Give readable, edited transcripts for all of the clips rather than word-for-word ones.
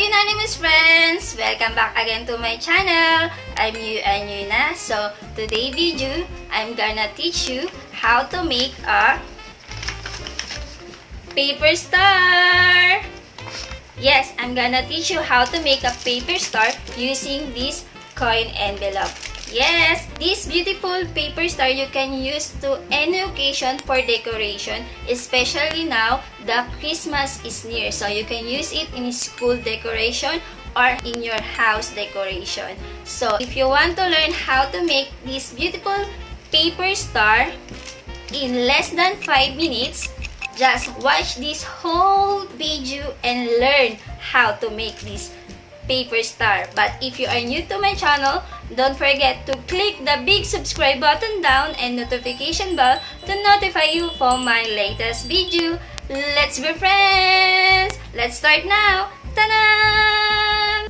Euanimous friends! Welcome back again to my channel. I'm Euanne Hyuna. So, today video, I'm gonna teach you how to make a paper star. Yes, I'm gonna teach you how to make a paper star using this coin envelope. Yes, this beautiful paper star you can use to any occasion for decoration, especially now the Christmas is near. So you can use it in school decoration or in your house decoration. So if you want to learn how to make this beautiful paper star in less than 5 minutes, just watch this whole video and learn how to make this paper star. But if you are new to my channel, don't forget to click the big subscribe button down and notification bell to notify you for my latest video. Let's be friends! Let's start now! Ta-da!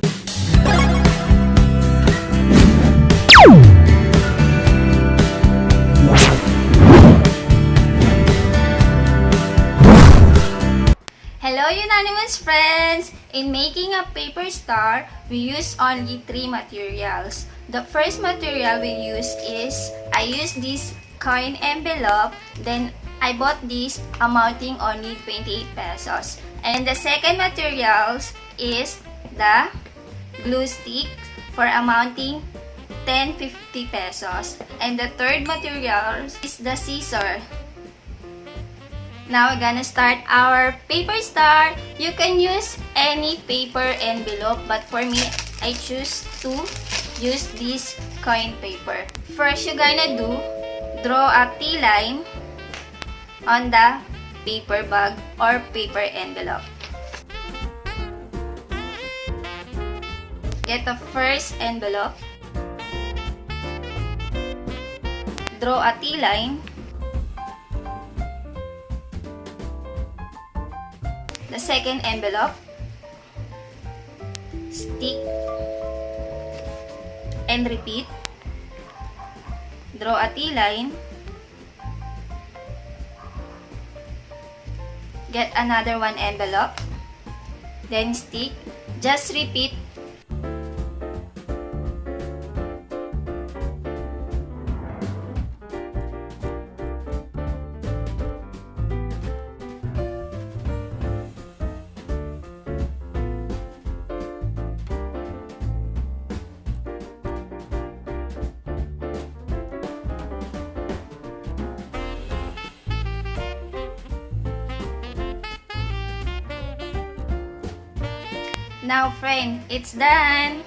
Hello Euanimous friends! In making a paper star, we use only 3 materials. The first material we use is, I use this coin envelope, then I bought this amounting only 28 pesos. And the second materials is the glue stick for amounting 10-50 pesos. And the third material is the scissor. Now we're gonna start our paper star. You can use any paper envelope, but for me, I choose to use this coin paper. First, you're gonna do, draw a T-line on the paper bag or paper envelope. Get the first envelope. Draw a T-line. The second envelope, stick and repeat. Draw a T-line. Get another one envelope. Then stick. Just repeat. Now friend, it's done.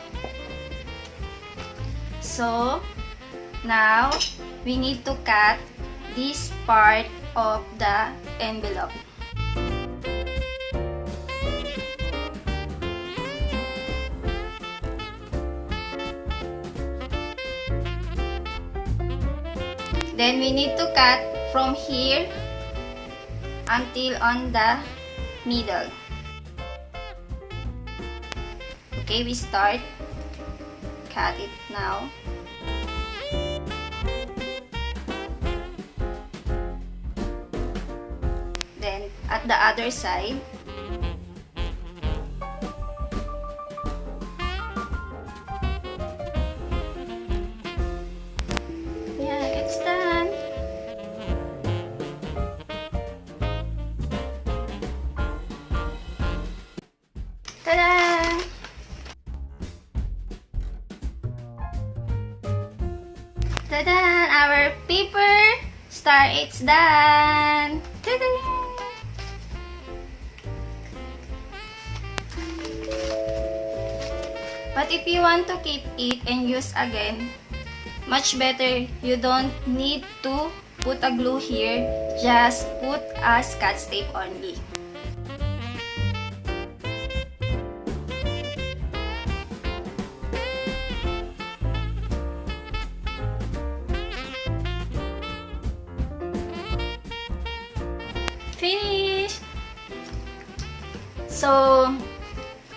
So now we need to cut this part of the envelope. Then we need to cut from here until on the middle. Okay, we start. Cut it now. Then at the other side. Yeah, it's done. Ta-da! Ta-da! Our paper star, it's done! Ta-da! But if you want to keep it and use again, much better, you don't need to put a glue here, just put a Scotch tape only. Finish! So,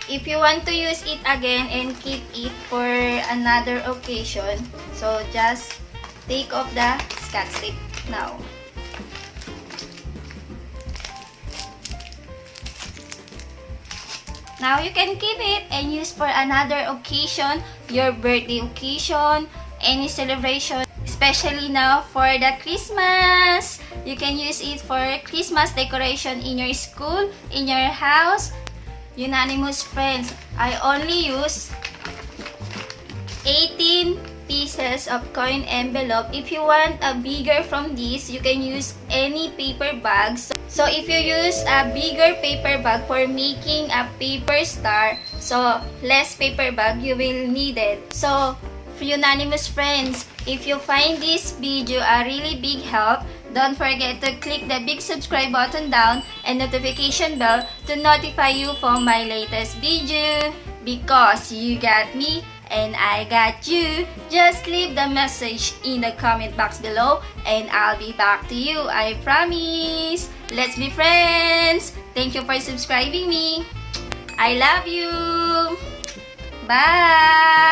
if you want to use it again and keep it for another occasion, so just take off the Scotch tape now. Now you can keep it and use for another occasion, your birthday occasion, any celebration, especially now for the Christmas. You can use it for Christmas decoration in your school, in your house. Unanimous friends, I only use 18 pieces of coin envelope. If you want a bigger from this, you can use any paper bags. So if you use a bigger paper bag for making a paper star, so less paper bag you will need it. So for Unanimous friends, if you find this video a really big help, don't forget to click the big subscribe button down and notification bell to notify you for my latest video. Because you got me and I got you. Just leave the message in the comment box below and I'll be back to you, I promise. Let's be friends. Thank you for subscribing me. I love you. Bye.